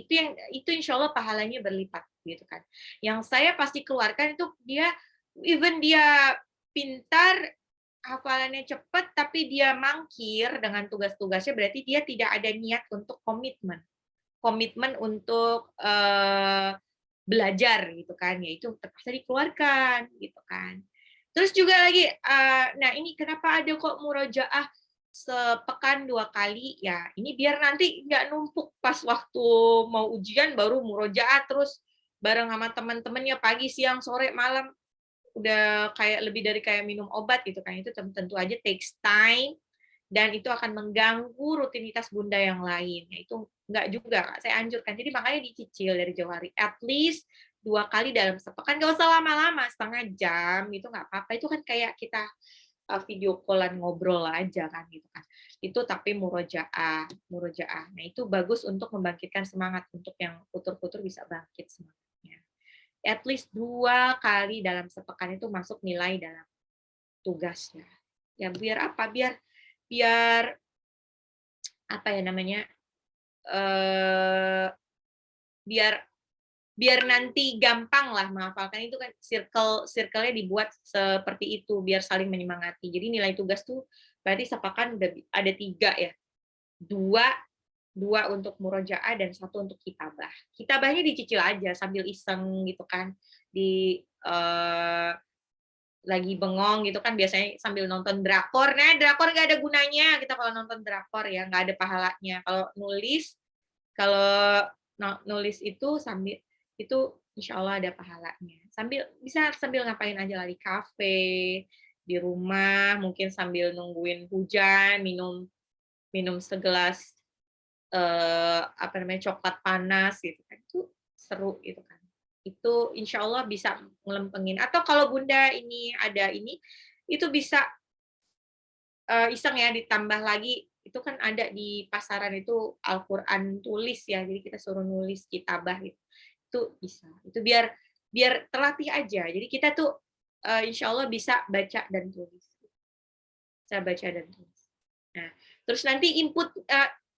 Itu insya Allah pahalanya berlipat gitu kan. Yang saya pasti keluarkan itu even dia pintar, hafalannya cepat, tapi dia mangkir dengan tugas-tugasnya, berarti dia tidak ada niat untuk komitmen untuk belajar gitu kan, ya itu terpaksa dikeluarkan gitu kan. Terus juga lagi, nah ini kenapa ada kok murojaah sepekan 2 kali, ya ini biar nanti nggak numpuk pas waktu mau ujian baru murojaah terus bareng sama teman-temannya pagi, siang, sore, malam, udah kayak lebih dari kayak minum obat gitu kan. Itu tentu aja takes time dan itu akan mengganggu rutinitas bunda yang lain. Ya, itu nggak juga, Kak, saya anjurkan. Jadi makanya dicicil dari jauh hari. At least 2 kali dalam sepekan, nggak usah lama-lama, setengah jam itu nggak apa-apa. Itu kan kayak kita video call-an ngobrol aja kan gitu kan. Itu tapi murojaah. Nah, itu bagus untuk membangkitkan semangat, untuk yang futur-futur bisa bangkit semangatnya. At least 2 kali dalam sepekan itu masuk nilai dalam tugasnya. Ya biar apa? Biar apa ya namanya? Biar nanti gampang lah menghafalkan, itu kan circle-nya dibuat seperti itu biar saling menyemangati. Jadi nilai tugas tuh berarti sepekan udah ada 3 ya. 2 untuk murojaah dan 1 untuk kitabah. Kitabahnya dicicil aja sambil iseng gitu kan. Lagi bengong gitu kan biasanya sambil nonton drakor. Nah, drakor nggak ada gunanya kita kalau nonton drakor ya, nggak ada pahalanya. Kalau nulis itu insya Allah ada pahalanya. Bisa sambil ngapain aja lah, di kafe, di rumah, mungkin sambil nungguin hujan, minum segelas coklat panas gitu kan. Itu seru gitu kan. Itu insya Allah bisa ngelempengin. Atau kalau bunda ini ada itu bisa iseng ya, ditambah lagi itu kan ada di pasaran itu Al-Quran tulis ya, jadi kita suruh nulis kitabah gitu. Itu bisa. Itu biar terlatih aja. Jadi kita tuh insya Allah bisa baca dan tulis. Bisa baca dan tulis. Nah, terus nanti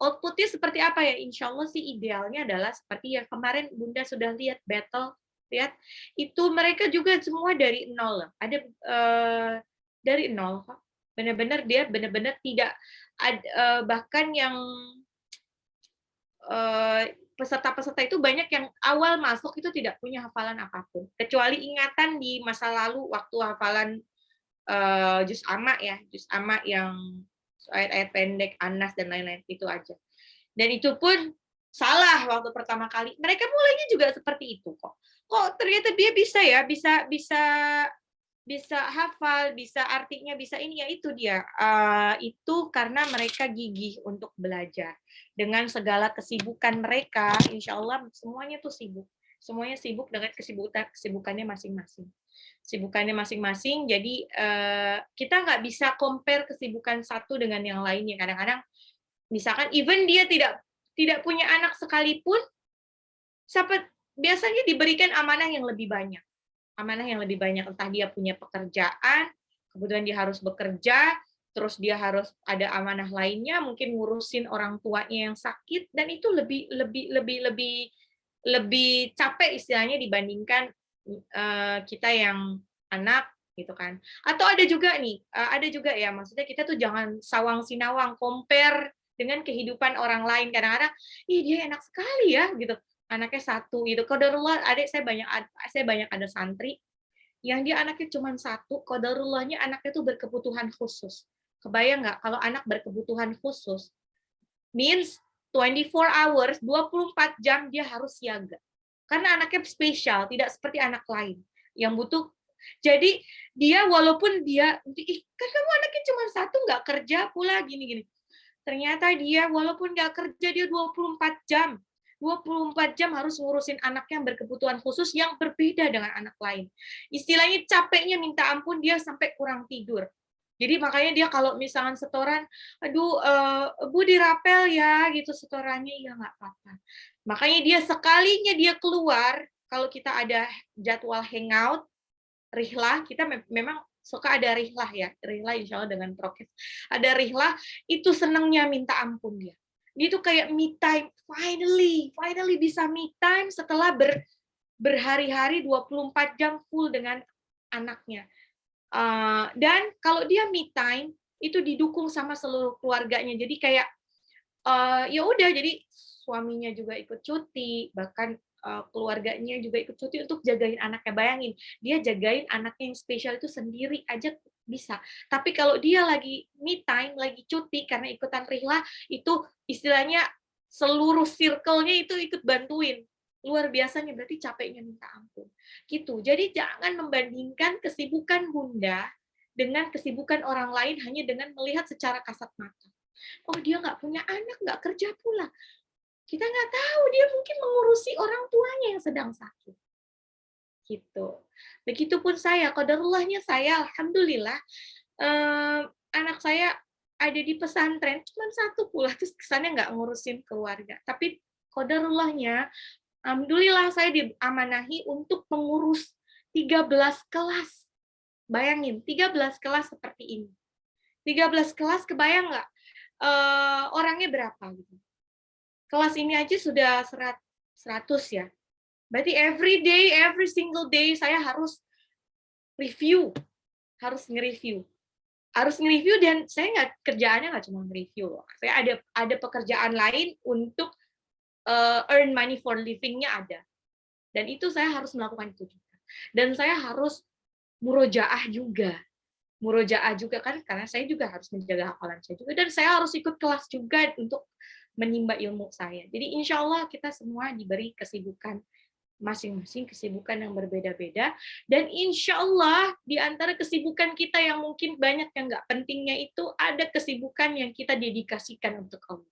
outputnya seperti apa ya? Insya Allah sih idealnya adalah seperti yang kemarin Bunda sudah lihat battle, lihat itu mereka juga semua dari nol. Ada dari nol kok. Benar-benar dia benar-benar tidak bahkan yang peserta-peserta itu banyak yang awal masuk itu tidak punya hafalan apapun, kecuali ingatan di masa lalu waktu hafalan juz amma ya, juz amma yang ayat-ayat pendek, Anas dan lain-lain itu aja. Dan itu pun salah waktu pertama kali. Mereka mulainya juga seperti itu kok. Kok ternyata dia bisa ya, bisa bisa bisa hafal, bisa artinya, bisa ini, ya itu dia. Itu karena mereka gigih untuk belajar. Dengan segala kesibukan mereka, insya Allah semuanya tuh sibuk. Semuanya sibuk dengan kesibukannya masing-masing. Kesibukannya masing-masing, jadi kita nggak bisa compare kesibukan satu dengan yang lainnya. Kadang-kadang, misalkan even dia tidak punya anak sekalipun, biasanya diberikan amanah yang lebih banyak. Amanah yang lebih banyak, entah dia punya pekerjaan, kemudian dia harus bekerja, terus dia harus ada amanah lainnya, mungkin ngurusin orang tuanya yang sakit, dan itu lebih lebih lebih lebih lebih capek istilahnya dibandingkan kita yang anak gitu kan. Atau ada juga nih, ada juga ya, maksudnya kita tuh jangan sawang sinawang compare dengan kehidupan orang lain. Kadang-kadang, ih dia enak sekali ya gitu, anaknya satu gitu. Qadarullah, adik saya banyak ada santri yang dia anaknya cuma satu, qadarullahnya anaknya tuh berkebutuhan khusus. Kebayang nggak kalau anak berkebutuhan khusus? Means 24 hours, 24 jam dia harus siaga. Karena anaknya spesial, tidak seperti anak lain yang butuh. Jadi dia walaupun dia, kan kamu anaknya cuma satu, nggak kerja pula gini-gini. Ternyata dia walaupun nggak kerja, dia 24 jam. 24 jam harus ngurusin anak yang berkebutuhan khusus yang berbeda dengan anak lain. Istilahnya capeknya minta ampun, dia sampai kurang tidur. Jadi makanya dia kalau misalkan setoran, aduh Bu dirapel ya gitu setorannya, ya nggak apa-apa. Makanya dia sekalinya dia keluar, kalau kita ada jadwal hangout, rihlah, kita memang suka ada rihlah ya, rihlah insya Allah dengan prokes. Ada rihlah, itu senangnya minta ampun dia. Dia tuh kayak me time, finally bisa me time setelah berhari-hari 24 jam full dengan anaknya. Dan kalau dia me time, itu didukung sama seluruh keluarganya. Jadi kayak, ya udah, jadi suaminya juga ikut cuti, bahkan keluarganya juga ikut cuti untuk jagain anaknya. Bayangin, dia jagain anaknya yang spesial itu sendiri aja bisa. Tapi kalau dia lagi me time, lagi cuti karena ikutan rihlah, itu istilahnya seluruh circle-nya itu ikut bantuin. Luar biasanya, berarti capeknya minta ampun. Gitu. Jadi jangan membandingkan kesibukan Bunda dengan kesibukan orang lain hanya dengan melihat secara kasat mata. Oh, dia nggak punya anak, nggak kerja pula. Kita nggak tahu, dia mungkin mengurusi orang tuanya yang sedang sakit. Gitu. Begitupun saya, qadarullahnya saya, alhamdulillah, anak saya ada di pesantren, cuma satu pula, terus kesannya nggak ngurusin keluarga. Tapi qadarullahnya, alhamdulillah saya diamanahi untuk mengurus 13 kelas. Bayangin, 13 kelas seperti ini. 13 kelas, kebayang nggak orangnya berapa? Gitu. Kelas ini aja sudah 100 ya. Berarti every day, every single day saya harus review, harus nge-review. Harus nge-review, dan saya kerjaannya nggak cuma nge-review loh. Saya ada pekerjaan lain untuk earn money for living-nya ada. Dan itu saya harus melakukan itu juga. Dan saya harus murojaah juga. Murojaah juga kan, karena saya juga harus menjaga hafalan saya juga. Dan saya harus ikut kelas juga untuk menimba ilmu saya. Jadi insya Allah kita semua diberi kesibukan masing-masing, kesibukan yang berbeda-beda, dan insya Allah di antara kesibukan kita yang mungkin banyak yang nggak pentingnya itu, ada kesibukan yang kita dedikasikan untuk Allah.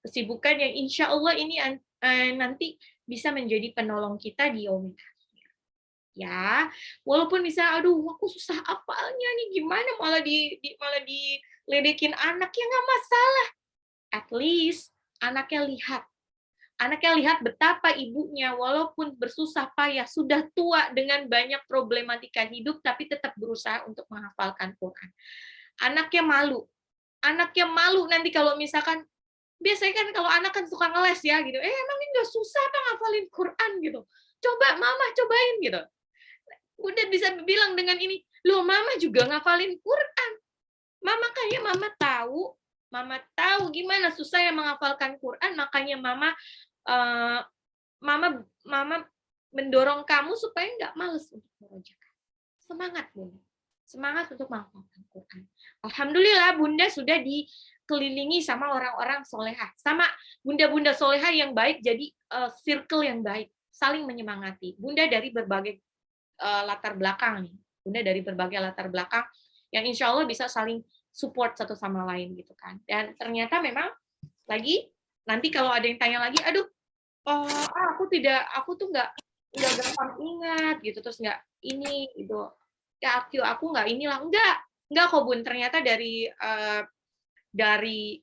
Kesibukan yang insya Allah ini nanti bisa menjadi penolong kita di yaumil akhir. Ya, walaupun misalnya, aduh aku susah apalnya nih, gimana malah diledekin anak, ya nggak masalah. At least anaknya lihat betapa ibunya walaupun bersusah payah, sudah tua dengan banyak problematika hidup, tapi tetap berusaha untuk menghafalkan Quran. Anaknya malu nanti kalau misalkan, biasanya kan kalau anak kan suka ngeles ya gitu, emang ini nggak susah apa ngafalin Quran gitu, coba mama cobain gitu. Udah bisa bilang dengan ini, loh mama juga ngafalin Quran, mama tahu gimana susah yang menghafalkan Quran, makanya mama mendorong kamu supaya nggak males untuk murojaah. Semangat, Bun. Semangat untuk menghafalkan Quran. Alhamdulillah Bunda sudah dikelilingi sama orang-orang solehah, sama bunda-bunda solehah yang baik, jadi circle yang baik, saling menyemangati. Bunda dari berbagai latar belakang nih, Bunda dari berbagai latar belakang yang insya Allah bisa saling support satu sama lain gitu kan. Dan ternyata memang lagi nanti kalau ada yang tanya lagi, aduh, aku tuh nggak gampang ingat gitu, terus nggak ini gitu. Ya aku nggak inilah, enggak kok Bun, ternyata dari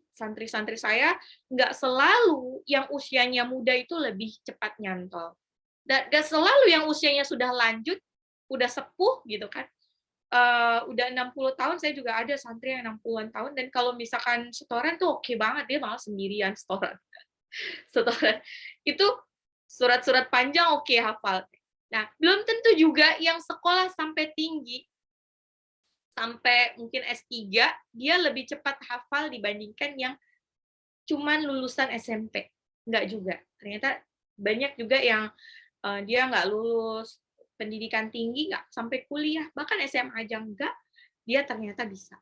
santri-santri saya nggak selalu yang usianya muda itu lebih cepat nyantol, dan selalu yang usianya sudah lanjut, udah sepuh gitu kan, udah 60 tahun, saya juga ada santri yang 60-an tahun, dan kalau misalkan setoran tuh oke banget, dia malah sendirian setoran. Setoran itu surat-surat panjang oke hafal. Nah, belum tentu juga yang sekolah sampai tinggi, sampai mungkin S3, dia lebih cepat hafal dibandingkan yang cuman lulusan SMP. Enggak juga. Ternyata banyak juga yang dia nggak lulus pendidikan tinggi, nggak sampai kuliah, bahkan SMA aja enggak, dia ternyata bisa.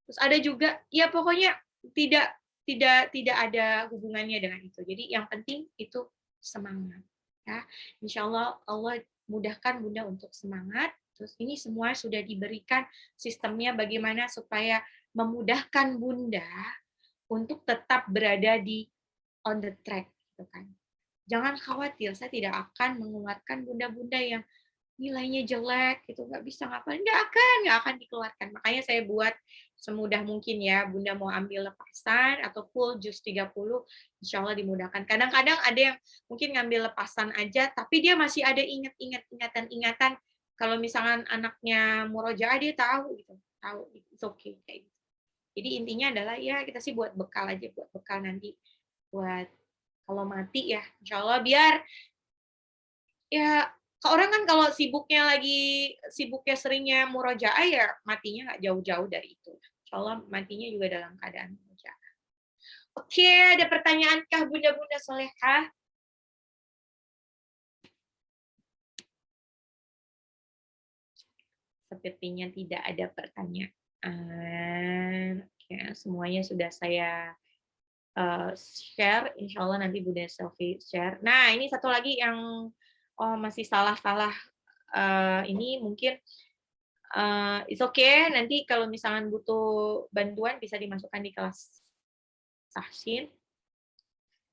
Terus ada juga, ya pokoknya tidak ada hubungannya dengan itu. Jadi yang penting itu semangat. Ya, insya Allah Allah mudahkan Bunda untuk semangat. Terus ini semua sudah diberikan sistemnya bagaimana supaya memudahkan Bunda untuk tetap berada di on the track, gitu kan. Jangan khawatir, saya tidak akan mengeluarkan bunda-bunda yang nilainya jelek, gitu, nggak bisa ngapain, nggak akan dikeluarkan. Makanya saya buat semudah mungkin ya, Bunda mau ambil lepasan atau full juz 30, insya Allah dimudahkan. Kadang-kadang ada yang mungkin ngambil lepasan aja, tapi dia masih ada ingatan-ingatan, kalau misalkan anaknya murojaah, dia tahu, gitu, tahu, it's okay, kayak gitu. Jadi intinya adalah ya kita sih buat bekal aja, buat bekal nanti, buat kalau mati ya, insya Allah biar ya, orang kan kalau sibuknya seringnya murojaah ya matinya nggak jauh-jauh dari itu. Insya Allah matinya juga dalam keadaan murojaah. Oke, ada pertanyaankah bunda-bunda solehah? Sepertinya tidak ada pertanyaan. Ya, semuanya sudah saya share. Insya Allah nanti Bunda Selfie share. Nah, ini satu lagi yang masih salah-salah, ini mungkin it's okay, nanti kalau misalkan butuh bantuan bisa dimasukkan di kelas tahsin.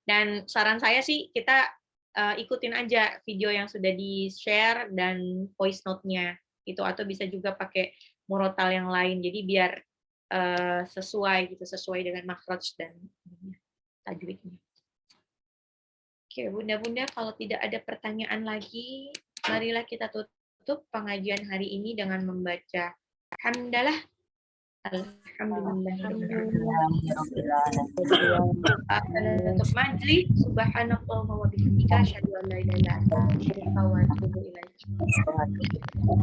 Dan saran saya sih kita ikutin aja video yang sudah di-share dan voice note-nya gitu, atau bisa juga pakai murotal yang lain. Jadi biar sesuai dengan makhraj dan tajwidnya. Oke, bunda-bunda, kalau tidak ada pertanyaan lagi, marilah kita tutup pengajian hari ini dengan membaca hamdalah. Untuk majlis, subhanallah wa bihamdika, asyhadu an la ilaha illa anta, astaghfiruka wa atubu ilaik.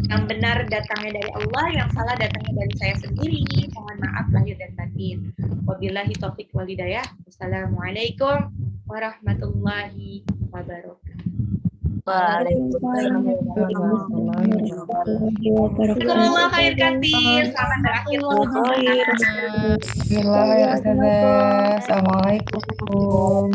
Yang benar datangnya dari Allah, yang salah datangnya dari saya sendiri. Mohon maaf lahir dan batin. Wabillahi taufiq wal hidayah. Wassalamualaikum warahmatullahi wabarakatuh. Jazakumullah khair katsir. Selamat berakhir. Assalamualaikum.